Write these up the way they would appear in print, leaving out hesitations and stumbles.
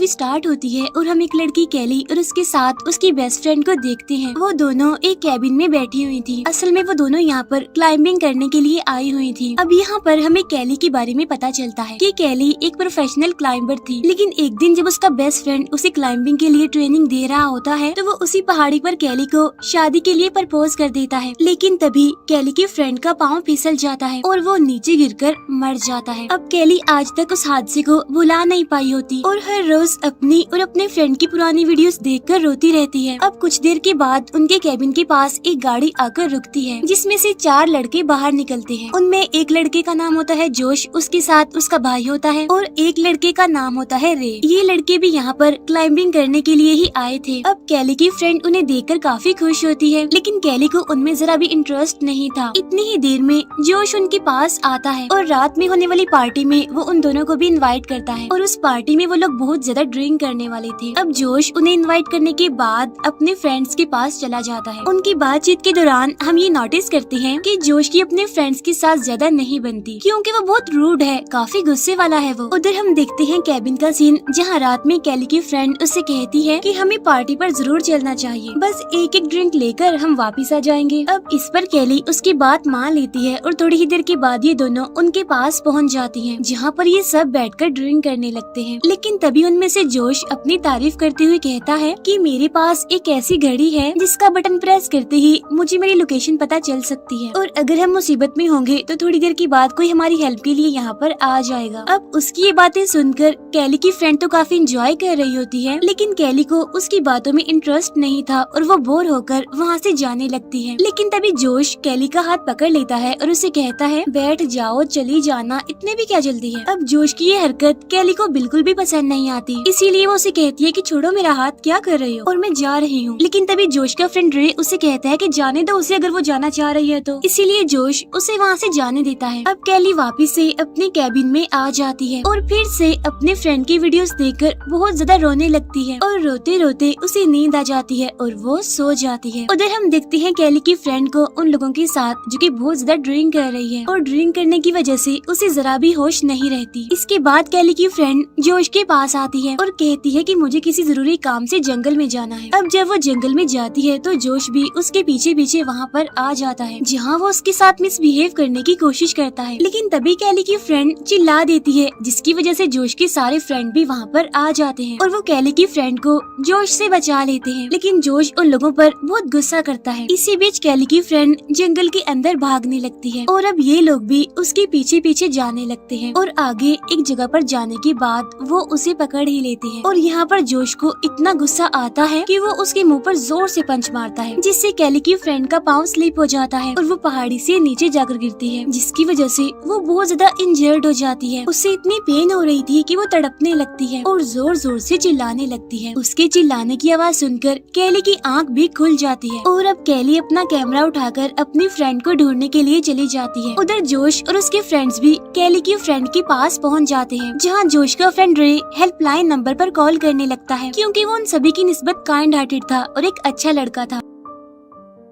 Movie start होती है और हम एक लड़की कैली और उसके साथ उसकी बेस्ट फ्रेंड को देखते हैं। वो दोनों एक कैबिन में बैठी हुई थी। असल में वो दोनों यहाँ पर क्लाइंबिंग करने के लिए आई हुई थी। अब यहाँ पर हमें कैली के बारे में पता चलता है कि कैली एक प्रोफेशनल क्लाइंबर थी, लेकिन एक दिन जब उसका बेस्ट फ्रेंड उसे क्लाइंबिंग के लिए ट्रेनिंग दे रहा होता है तो वो उसी पहाड़ी पर कैली को शादी के लिए प्रपोज कर देता है। लेकिन तभी कैली के फ्रेंड का पाँव फिसल जाता है और वो नीचे गिरकर मर जाता है। अब कैली आज तक उस हादसे को भुला नहीं पाई होती और हर रोज अपनी और अपने फ्रेंड की पुरानी वीडियोस देखकर रोती रहती है। अब कुछ देर के बाद उनके कैबिन के पास एक गाड़ी आकर रुकती है, जिसमें से 4 लड़के बाहर निकलते हैं। उनमें एक लड़के का नाम होता है जोश, उसके साथ उसका भाई होता है और एक लड़के का नाम होता है रे। ये लड़के भी यहाँ पर क्लाइंबिंग करने के लिए ही आए थे। अब कैली की फ्रेंड उन्हें देखकर काफी खुश होती है, लेकिन कैली को उनमें जरा भी इंटरेस्ट नहीं था। इतनी ही देर में जोश उनके पास आता है और रात में होने वाली पार्टी में वो उन दोनों को भी इनवाइट करता है और उस पार्टी में वो लोग बहुत ज्यादा ड्रिंक करने वाले थे। अब जोश उन्हें इनवाइट करने के बाद अपने फ्रेंड्स के पास चला जाता है। उनकी बातचीत के दौरान हम ये नोटिस करते हैं कि जोश की अपने फ्रेंड्स के साथ ज्यादा नहीं बनती, क्योंकि वो बहुत रूड है, काफी गुस्से वाला है वो। उधर हम देखते हैं कैबिन का सीन, जहाँ रात में कैली की फ्रेंड उससे कहती है कि हमें पार्टी पर जरूर चलना चाहिए, बस एक एक ड्रिंक लेकर हम वापिस आ जाएंगे। अब इस पर कैली उसकी बात मान लेती है और थोड़ी ही देर के बाद ये दोनों उनके पास पहुँच जाती है, जहाँ पर ये सब बैठकर ड्रिंक करने लगते हैं। लेकिन तभी उनमें से जोश अपनी तारीफ करते हुए कहता है कि मेरे पास एक ऐसी घड़ी है जिसका बटन प्रेस करते ही मुझे मेरी लोकेशन पता चल सकती है और अगर हम मुसीबत में होंगे तो थोड़ी देर के बाद कोई हमारी हेल्प के लिए यहाँ पर आ जाएगा। अब उसकी ये बातें सुनकर कैली की फ्रेंड तो काफी एंजॉय कर रही होती है, लेकिन कैली को उसकी बातों में इंटरेस्ट नहीं था और वो बोर होकर वहाँ से जाने लगती है। लेकिन तभी जोश कैली का हाथ पकड़ लेता है और उसे कहता है बैठ जाओ, चली जाना, इतने भी क्या जल्दी है। अब जोश की ये हरकत कैली को बिल्कुल भी पसंद नहीं आती, इसीलिए वो उसे कहती है कि छोड़ो मेरा हाथ, क्या कर रही हो, और मैं जा रही हूँ। लेकिन तभी जोश का फ्रेंड रे उसे कहता है कि जाने दो उसे, अगर वो जाना चाह रही है तो। इसीलिए जोश उसे वहाँ से जाने देता है। अब कैली वापस से अपने कैबिन में आ जाती है और फिर से अपने फ्रेंड की वीडियोस देखकर बहुत ज्यादा रोने लगती है और रोते रोते उसे नींद आ जाती है और वो सो जाती है। उधर हम देखते हैं कैली की फ्रेंड को उन लोगों के साथ जो कि बहुत ज्यादा ड्रिंक कर रही है और ड्रिंक करने की वजह से उसे जरा भी होश नहीं रहती। इसके बाद कैली की फ्रेंड जोश के पास आती है और कहती है कि मुझे किसी जरूरी काम से जंगल में जाना है। अब जब वो जंगल में जाती है तो जोश भी उसके पीछे पीछे वहाँ पर आ जाता है, जहाँ वो उसके साथ मिसबिहेव करने की कोशिश करता है। लेकिन तभी कैली की फ्रेंड चिल्ला देती है, जिसकी वजह से जोश के सारे फ्रेंड भी वहाँ पर आ जाते हैं और वो कैली की फ्रेंड को जोश से बचा लेते हैं। लेकिन जोश उन लोगों पर बहुत गुस्सा करता है। इसी बीच कैली की फ्रेंड जंगल के अंदर भागने लगती है और अब ये लोग भी उसके पीछे पीछे जाने लगते हैं और आगे एक जगह पर जाने के बाद वो उसे पकड़ ही लेते हैं। और यहाँ पर जोश को इतना गुस्सा आता है कि वो उसके मुंह पर जोर से पंच मारता है, जिससे कैली की फ्रेंड का पाँव स्लिप हो जाता है और वो पहाड़ी से नीचे जाकर गिरती है, जिसकी वजह से वो बहुत ज्यादा इंजर्ड हो जाती है। उससे इतनी पेन हो रही थी कि वो तड़पने लगती है और जोर जोर से चिल्लाने लगती है। उसके चिल्लाने की आवाज सुनकर कैली की आंख भी खुल जाती है और अब कैली अपना कैमरा उठाकर अपनी फ्रेंड को ढूंढने के लिए चली जाती है। उधर जोश और उसके फ्रेंड्स भी कैली की फ्रेंड के पास पहुंच जाते हैं, जहां जोश का फ्रेंड रे हेल्पलाइन नंबर पर कॉल करने लगता है, क्योंकि वो उन सभी की निस्बत काइंड हार्टेड था और एक अच्छा लड़का था।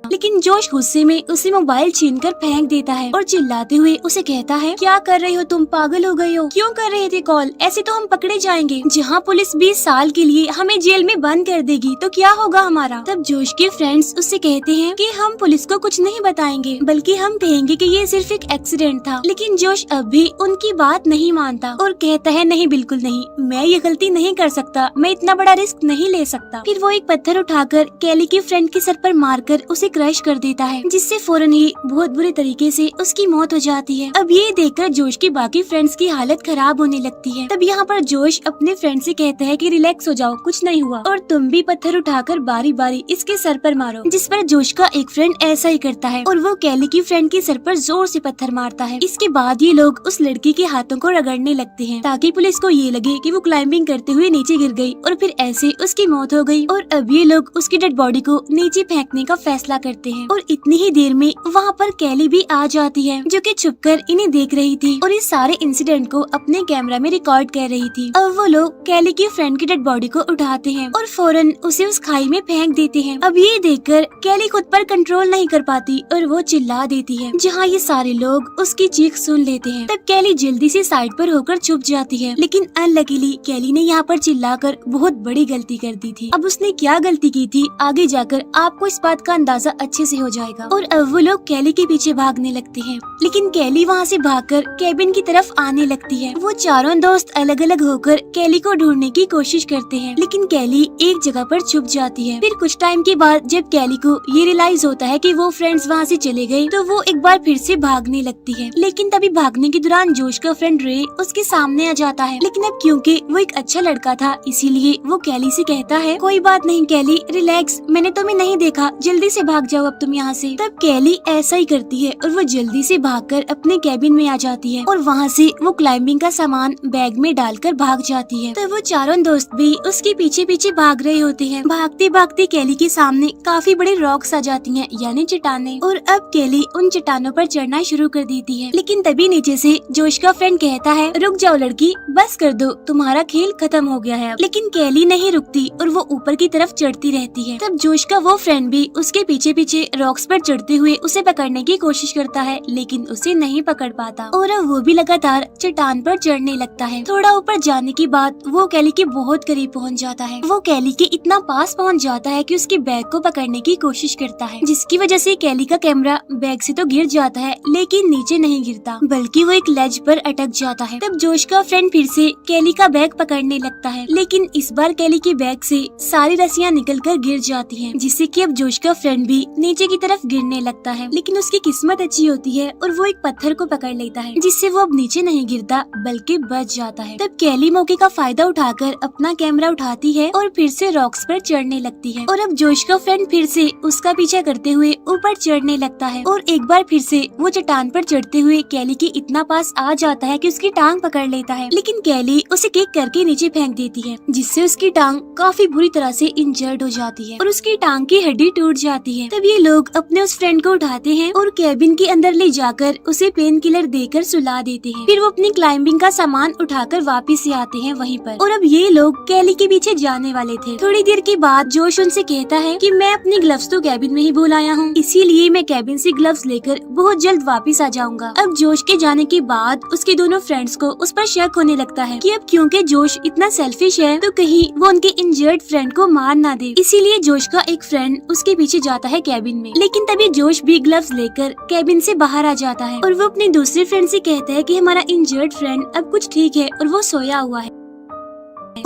लेकिन जोश गुस्से में उसे मोबाइल छीनकर फेंक देता है और चिल्लाते हुए उसे कहता है क्या कर रहे हो तुम, पागल हो गए हो, क्यों कर रहे थे कॉल, ऐसे तो हम पकड़े जाएंगे। जहाँ पुलिस 20 साल के लिए हमें जेल में बंद कर देगी तो क्या होगा हमारा। तब जोश के फ्रेंड्स उससे कहते हैं कि हम पुलिस को कुछ नहीं बताएंगे, बल्कि हम कहेंगे कि ये सिर्फ एक एक्सीडेंट था। लेकिन जोश अब भी उनकी बात नहीं मानता और कहता है नहीं, बिल्कुल नहीं, मैं ये गलती नहीं कर सकता, मैं इतना बड़ा रिस्क नहीं ले सकता। फिर वो एक पत्थर उठाकर कैली की फ्रेंड के सर पर मारकर उसे क्रश कर देता है, जिससे फौरन ही बहुत बुरे तरीके से उसकी मौत हो जाती है। अब ये देखकर जोश की बाकी फ्रेंड्स की हालत खराब होने लगती है। तब यहाँ पर जोश अपने फ्रेंड से कहता है कि रिलैक्स हो जाओ, कुछ नहीं हुआ, और तुम भी पत्थर उठाकर बारी बारी इसके सर पर मारो। जिस पर जोश का एक फ्रेंड ऐसा ही करता है और वो कैली की फ्रेंड के सर पर जोर से पत्थर मारता है। इसके बाद ये लोग उस लड़की के हाथों को रगड़ने लगते हैं, ताकि पुलिस को ये लगे कि वो क्लाइंबिंग करते हुए नीचे गिर गई और फिर ऐसे उसकी मौत हो गई। और अब ये लोग उसकी डेड बॉडी को नीचे फेंकने का फैसला करते हैं और इतनी ही देर में वहाँ पर कैली भी आ जाती है, जो कि छुपकर इन्हें देख रही थी और इस सारे इंसिडेंट को अपने कैमरा में रिकॉर्ड कर रही थी। अब वो लोग कैली की फ्रेंड की डेड बॉडी को उठाते हैं और फौरन उसे उस खाई में फेंक देते हैं। अब ये देखकर कैली खुद पर कंट्रोल नहीं कर पाती और वो चिल्ला देती है, जहाँ ये सारे लोग उसकी चीख सुन लेते हैं। तब कैली जल्दी से साइड पर होकर छुप जाती है, लेकिन अनलकीली कैली ने यहाँ पर चिल्लाकर बहुत बड़ी गलती कर दी थी। अब उसने क्या गलती की थी आगे जाकर आपको इस बात का अंदाजा अच्छे से हो जाएगा। और अब वो लोग कैली के पीछे भागने लगते हैं, लेकिन कैली वहाँ से भागकर केबिन की तरफ आने लगती है। वो चारों दोस्त अलग अलग होकर कैली को ढूंढने की कोशिश करते हैं, लेकिन कैली एक जगह पर छुप जाती है। फिर कुछ टाइम के बाद जब कैली को ये रियलाइज होता है कि वो फ्रेंड्स वहाँ से चले गए, तो वो एक बार फिर से भागने लगती है। लेकिन तभी भागने के दौरान जोश का फ्रेंड रे उसके सामने आ जाता है, लेकिन अब क्योंकि वो एक अच्छा लड़का था इसीलिए वो कैली से कहता है, कोई बात नहीं कैली, रिलैक्स, मैंने तुम्हें नहीं देखा, जल्दी से भाग जाओ अब तुम यहाँ से। तब कैली ऐसा ही करती है और वो जल्दी से भागकर अपने कैबिन में आ जाती है और वहाँ से वो क्लाइंबिंग का सामान बैग में डालकर भाग जाती है। तो वो चारों दोस्त भी उसके पीछे पीछे भाग रहे होते हैं। भागते भागते कैली के सामने काफी बड़ी रॉक्स आ जाती हैं, यानी चट्टानें, और अब कैली उन चट्टानों पर चढ़ना शुरू कर देती है। लेकिन तभी नीचे से जोश का फ्रेंड कहता है, रुक जाओ लड़की, बस कर दो, तुम्हारा खेल खत्म हो गया है। लेकिन कैली नहीं रुकती और वो ऊपर की तरफ चढ़ती रहती है। तब जोश का वो फ्रेंड भी उसके पीछे पीछे रॉक्स पर चढ़ते हुए उसे पकड़ने की कोशिश करता है, लेकिन उसे नहीं पकड़ पाता और अब वो भी लगातार चट्टान पर चढ़ने लगता है। थोड़ा ऊपर जाने के बाद वो कैली के बहुत करीब पहुंच जाता है। वो कैली के इतना पास पहुंच जाता है कि उसके बैग को पकड़ने की कोशिश करता है, जिसकी वजह से कैली का कैमरा बैग से तो गिर जाता है, लेकिन नीचे नहीं गिरता बल्कि वो एक लेज पर अटक जाता है। तब जोश का फ्रेंड फिर से कैली का बैग पकड़ने लगता है, लेकिन इस बार कैली के बैग से सारी रस्सियाँ निकलकर गिर जाती हैं, जिससे कि अब जोश का फ्रेंड भी नीचे की तरफ गिरने लगता है। लेकिन उसकी किस्मत अच्छी होती है और वो एक पत्थर को पकड़ लेता है, जिससे वो अब नीचे नहीं गिरता बल्कि बच जाता है। तब कैली मौके का फायदा उठाकर अपना कैमरा उठाती है और फिर से रॉक्स पर चढ़ने लगती है और अब जोश का फ्रेंड फिर से उसका पीछा करते हुए ऊपर चढ़ने लगता है और एक बार फिर से वो चट्टान पर चढ़ते हुए कैली के इतना पास आ जाता है कि उसकी टांग पकड़ लेता है। लेकिन कैली उसे किक करके नीचे फेंक देती है, जिससे उसकी टांग काफी बुरी तरह से इंजर्ड हो जाती है और उसकी टांग की हड्डी टूट जाती है। तब ये लोग अपने उस फ्रेंड को उठाते हैं और कैबिन के अंदर ले जाकर उसे पेन किलर देकर सुला देते हैं। फिर वो अपनी क्लाइंबिंग का सामान उठाकर वापिस से आते हैं वहीं पर और अब ये लोग कैली के पीछे जाने वाले थे। थोड़ी देर के बाद जोश उनसे कहता है कि मैं अपनी ग्लव्स तो कैबिन में ही भूल आया हूँ, इसीलिए मैं कैबिन से ग्लव्स लेकर बहुत जल्द वापस आ जाऊंगा। अब जोश के जाने के बाद उसके दोनों फ्रेंड्स को उस पर शक होने लगता है कि अब क्योंकि जोश इतना सेल्फिश है तो कहीं वो उनके इंजर्ड फ्रेंड को मार ना दे, इसीलिए जोश का एक फ्रेंड उसके पीछे जाता है कैबिन में। लेकिन तभी जोश भी ग्लव्स लेकर कैबिन से बाहर आ जाता है और वो अपने दूसरे फ्रेंड से कहता है कि हमारा इंजर्ड फ्रेंड अब कुछ ठीक है और वो सोया हुआ है।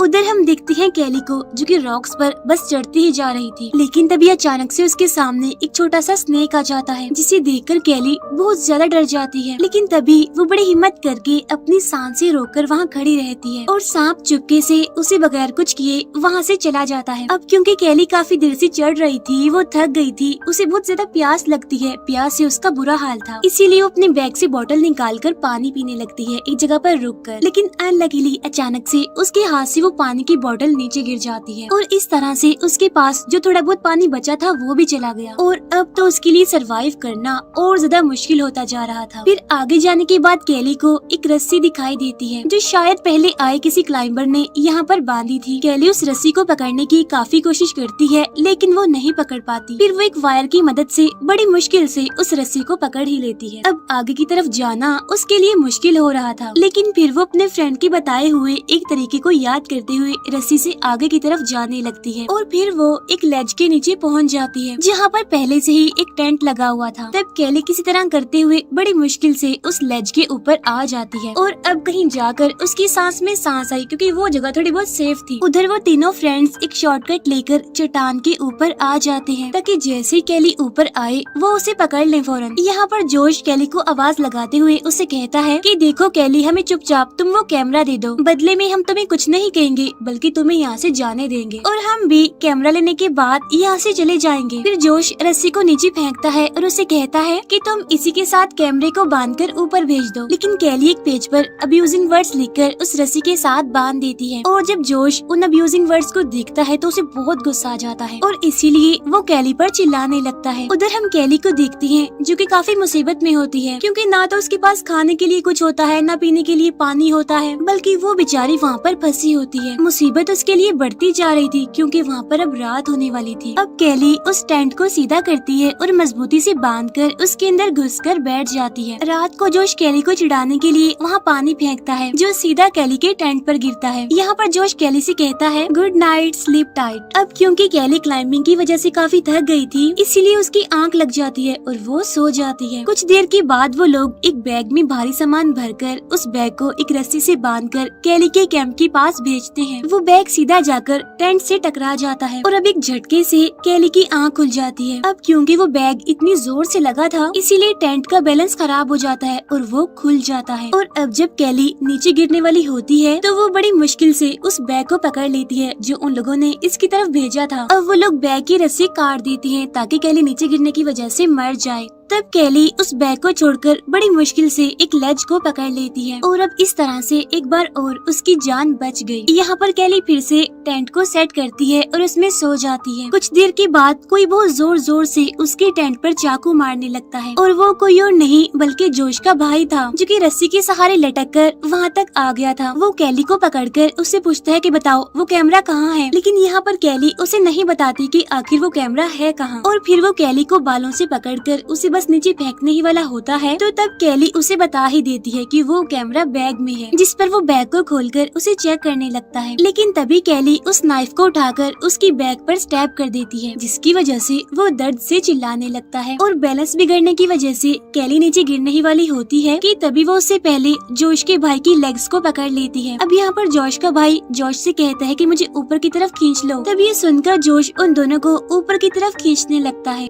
उधर हम देखते हैं कैली को, जो कि रॉक्स पर बस चढ़ती ही जा रही थी, लेकिन तभी अचानक से उसके सामने एक छोटा सा स्नेक आ जाता है, जिसे देखकर कैली बहुत ज्यादा डर जाती है। लेकिन तभी वो बड़ी हिम्मत करके अपनी सांसें रोककर वहाँ खड़ी रहती है और सांप चुपके से उसे बगैर कुछ किए वहाँ से चला जाता है। अब क्योंकि कैली काफी देर से चढ़ रही थी, वो थक गई थी, उसे बहुत ज्यादा प्यास लगती है, प्यास से उसका बुरा हाल था, इसीलिए वो अपने बैग से बोतल निकाल कर पानी पीने लगती है एक जगह पर रुक कर। लेकिन अनलकीली अचानक से उसके हाथ से वो पानी की बोतल नीचे गिर जाती है और इस तरह से उसके पास जो थोड़ा बहुत पानी बचा था वो भी चला गया और अब तो उसके लिए सरवाइव करना और ज्यादा मुश्किल होता जा रहा था। फिर आगे जाने के बाद कैली को एक रस्सी दिखाई देती है, जो शायद पहले आए किसी क्लाइंबर ने यहाँ पर बांधी थी। कैली उस रस्सी को पकड़ने की काफी कोशिश करती है, लेकिन वो नहीं पकड़ पाती। फिर वो एक वायर की मदद से बड़ी मुश्किल से उस रस्सी को पकड़ ही लेती है। अब आगे की तरफ जाना उसके लिए मुश्किल हो रहा था, लेकिन फिर वो अपने फ्रेंड के बताए हुए एक तरीके को याद करते हुए रस्सी से आगे की तरफ जाने लगती है और फिर वो एक लेज के नीचे पहुंच जाती है, जहाँ पर पहले से ही एक टेंट लगा हुआ था। तब कैली किसी तरह करते हुए बड़ी मुश्किल से उस लेज के ऊपर आ जाती है और अब कहीं जाकर उसकी सांस में सांस आई, क्योंकि वो जगह थोड़ी बहुत सेफ थी। उधर वो तीनों फ्रेंड्स एक शॉर्टकट लेकर चट्टान के ऊपर आ जाते हैं, ताकि जैसे कैली ऊपर आए वो उसे पकड़ ले फौरन। यहाँ पर जोश कैली को आवाज लगाते हुए उसे कहता है कि देखो कैली, हमें चुपचाप तुम वो कैमरा दे दो, बदले में हम तुम्हें कुछ नहीं कहेंगे बल्कि तुम्हें यहाँ से जाने देंगे और हम भी कैमरा लेने के बाद यहाँ से चले जाएंगे। फिर जोश रस्सी को नीचे फेंकता है और उसे कहता है कि तुम इसी के साथ कैमरे को बांधकर ऊपर भेज दो। लेकिन कैली एक पेज पर अब्यूजिंग वर्ड्स लिखकर उस रस्सी के साथ बांध देती है और जब जोश उन अब्यूजिंग वर्ड्स को देखता है तो उसे बहुत गुस्सा आ जाता है और इसीलिए वो कैली पर चिल्लाने लगता है। उधर हम कैली को देखते हैं जो कि काफी मुसीबत में होती है क्योंकि ना तो उसके पास खाने के लिए कुछ होता है, ना पीने के लिए पानी होता है, बल्कि वो बेचारी वहाँ पर फंसी होती है। मुसीबत उसके लिए बढ़ती जा रही थी क्योंकि वहाँ पर अब रात होने वाली थी। अब कैली उस टेंट को सीधा करती है और मजबूती से बांधकर उसके अंदर घुसकर बैठ जाती है। रात को जोश कैली को चिढ़ाने के लिए वहाँ पानी फेंकता है जो सीधा कैली के टेंट पर गिरता है। यहाँ पर जोश कैली से कहता है गुड नाइट, स्लीप टाइट। अब क्योंकि कैली क्लाइंबिंग की वजह से काफी थक गई थी इसीलिए उसकी आंख लग जाती है और वो सो जाती है। कुछ देर के बाद वो लोग एक बैग में भारी सामान भरकर उस बैग को एक रस्सी से बांधकर कैली के कैंप के पास भेजते हैं। वो बैग सीधा जाकर टेंट से टकरा जाता है और अब एक झटके से कैली की आंख खुल जाती है। अब क्योंकि वो बैग इतनी जोर से लगा था इसीलिए टेंट का बैलेंस खराब हो जाता है और वो खुल जाता है। और अब जब कैली नीचे गिरने वाली होती है तो वो बड़ी मुश्किल से उस बैग को पकड़ लेती है जो उन लोगों ने इसकी तरफ भेजा था। अब वो लोग बैग की रस्सी काट देती हैं ताकि कैली नीचे गिरने की वजह से मर जाए। तब कैली उस बैग को छोड़कर बड़ी मुश्किल से एक लेज को पकड़ लेती है और अब इस तरह से एक बार और उसकी जान बच गई। यहाँ पर कैली फिर से टेंट को सेट करती है और उसमें सो जाती है। कुछ देर के बाद कोई बहुत जोर जोर से उसके टेंट पर चाकू मारने लगता है और वो कोई और नहीं बल्कि जोश का भाई था जो कि रस्सी के सहारे लटक कर वहाँ तक आ गया था। वो कैली को पकड़कर उससे पूछता है कि बताओ वो कैमरा कहाँ है, लेकिन यहाँ पर कैली उसे नहीं बताती कि आखिर वो कैमरा है कहाँ। और फिर वो कैली को बालों से पकड़कर उसे बस नीचे फेंकने ही वाला होता है तो तब कैली उसे बता ही देती है कि वो कैमरा बैग में है, जिस पर वो बैग को खोलकर उसे चेक करने लगता है। लेकिन तभी कैली उस नाइफ को उठाकर उसकी बैग पर स्टैब कर देती है जिसकी वजह से वो दर्द से चिल्लाने लगता है और बैलेंस बिगड़ने की वजह से कैली नीचे गिरने ही वाली होती है कि तभी वो उससे पहले जोश के भाई की लेग्स को पकड़ लेती है। अब यहाँ पर जोश का भाई जोश से कहता है कि मुझे ऊपर की तरफ खींच लो। तब ये सुनकर जोश उन दोनों को ऊपर की तरफ खींचने लगता है।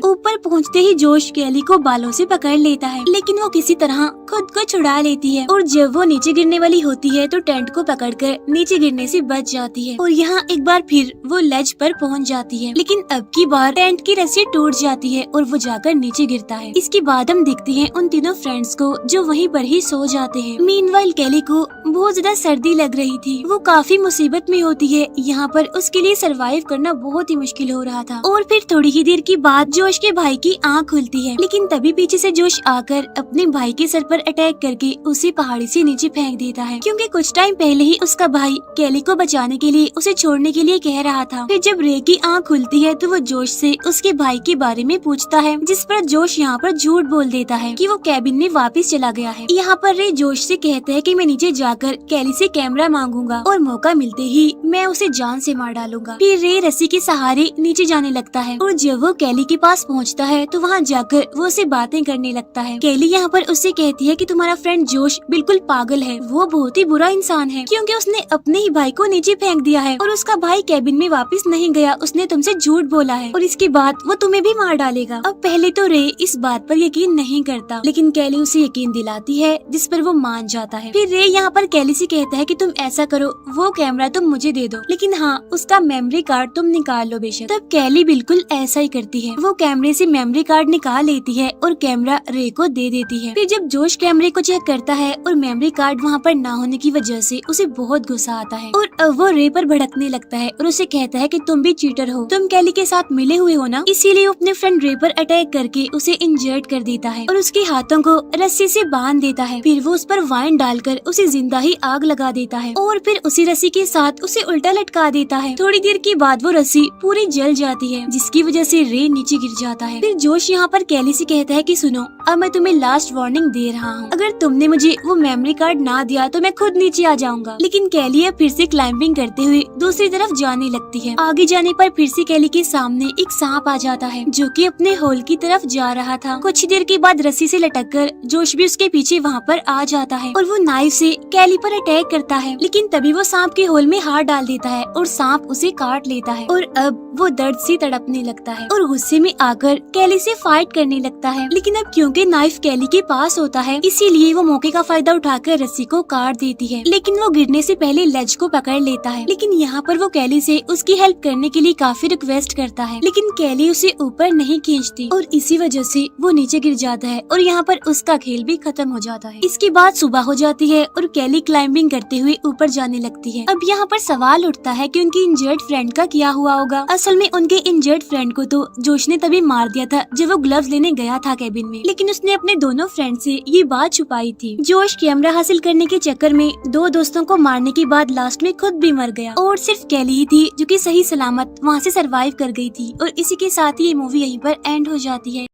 ऊपर पहुंचते ही जोश कैली को बालों से पकड़ लेता है लेकिन वो किसी तरह खुद को छुड़ा लेती है और जब वो नीचे गिरने वाली होती है तो टेंट को पकड़कर नीचे गिरने से बच जाती है और यहाँ एक बार फिर वो लेज पर पहुंच जाती है। लेकिन अब की बार टेंट की रस्सी टूट जाती है और वो जाकर नीचे गिरता है। इसके बाद हम देखते हैं उन तीनों फ्रेंड्स को जो वहीं पर ही सो जाते हैं। मीनवाइल कैली को बहुत ज्यादा सर्दी लग रही थी, वो काफी मुसीबत में होती है। यहाँ पर उसके लिए सरवाइव करना बहुत ही मुश्किल हो रहा था। और फिर थोड़ी ही देर के बाद जोश के भाई की आंख खुलती है लेकिन तभी पीछे से जोश आकर अपने भाई के सर पर अटैक करके उसे पहाड़ी से नीचे फेंक देता है क्योंकि कुछ टाइम पहले ही उसका भाई कैली को बचाने के लिए उसे छोड़ने के लिए कह रहा था। फिर जब रे की आंख खुलती है तो वो जोश से उसके भाई के बारे में पूछता है जिस पर जोश यहाँ पर झूठ बोल देता है कि वो कैबिन में वापस चला गया है। यहाँ पर रे जोश से कहता है कि मैं नीचे जाकर कैली से कैमरा मांगूंगा और मौका मिलते ही मैं उसे जान से मार डालूंगा। फिर रे रस्सी के सहारे नीचे जाने लगता है और जब वो कैली के पास पहुँचता है तो वहाँ जाकर वो उससे बातें करने लगता है। कैली यहाँ पर उससे कहती है कि तुम्हारा फ्रेंड जोश बिल्कुल पागल है, वो बहुत ही बुरा इंसान है क्योंकि उसने अपने ही भाई को नीचे फेंक दिया है और उसका भाई कैबिन में वापस नहीं गया, उसने तुमसे झूठ बोला है और इसके बाद वो तुम्हें भी मार डालेगा। अब पहले तो रे इस बात पर यकीन नहीं करता लेकिन कैली उसे यकीन दिलाती है जिस पर वो मान जाता है। फिर रे यहाँ पर कैली से कहता है कि तुम ऐसा करो, वो कैमरा तुम मुझे दे दो लेकिन हाँ उसका मेमोरी कार्ड तुम निकाल लो बेशक। तब कैली बिल्कुल ऐसा ही करती है, वो कैमरे से मेमोरी कार्ड निकाल लेती है और कैमरा रे को दे देती है। फिर जब जोश कैमरे को चेक करता है और मेमोरी कार्ड वहाँ पर ना होने की वजह से उसे बहुत गुस्सा आता है और वो रे पर भड़कने लगता है और उसे कहता है कि तुम भी चीटर हो, तुम कैली के साथ मिले हुए हो ना, इसीलिए वो अपने फ्रेंड रे पर अटैक करके उसे इंजर्ड कर देता है और उसके हाथों को रस्सी से बांध देता है। फिर वो उस पर वाइन डालकर उसे जिंदा ही आग लगा देता है और फिर उसी रस्सी के साथ उसे उल्टा लटका देता है। थोड़ी देर के बाद वो रस्सी पूरी जल जाती है जिसकी वजह से रे नीचे गिर जाता है। फिर जोश यहाँ पर कैली से कहता है कि सुनो, अब मैं तुम्हें लास्ट वार्निंग दे रहा हूँ, अगर तुमने मुझे वो मेमोरी कार्ड ना दिया तो मैं खुद नीचे आ जाऊंगा। लेकिन कैली अब फिर से क्लाइंबिंग करते हुए दूसरी तरफ जाने लगती है। आगे जाने पर फिर से कैली के सामने एक सांप आ जाता है जो कि अपने होल की तरफ जा रहा था। कुछ देर के बाद रस्सी से लटककर जोश भी उसके पीछे वहाँ पर आ जाता है और वो नाइफ से कैली पर अटैक करता है लेकिन तभी वो सांप के होल में हाथ डाल देता है और सांप उसे काट लेता है और अब वो दर्द से तड़पने लगता है और गुस्से में आकर कैली से फाइट करने लगता है, लेकिन अब क्योंकि नाइफ कैली के पास होता है इसीलिए वो मौके का फायदा उठाकर रस्सी को काट देती है, लेकिन वो गिरने से पहले लेज को पकड़ लेता है। लेकिन यहाँ पर वो कैली से उसकी हेल्प करने के लिए काफी रिक्वेस्ट करता है, लेकिन कैली उसे ऊपर नहीं खींचती और इसी वजह से वो नीचे गिर जाता है और यहाँ पर उसका खेल भी खत्म हो जाता है। इसके बाद सुबह हो जाती है और कैली क्लाइंबिंग करते हुए ऊपर जाने लगती है। अब यहाँ पर सवाल उठता है कि उनकी इंजर्ड फ्रेंड का क्या हुआ होगा। असल में उनके इंजर्ड फ्रेंड को तो जोश ने तभी मार दिया था जब वो ग्लव्स लेने गया था कैबिन में, लेकिन उसने अपने दोनों फ्रेंड से ये बात छुपाई थी। जोश कैमरा हासिल करने के चक्कर में दो दोस्तों को मारने के बाद लास्ट में खुद भी मर गया और सिर्फ कैली ही थी जो कि सही सलामत वहाँ से सरवाइव कर गई थी। और इसी के साथ ही ये मूवी यहीं पर एंड हो जाती है।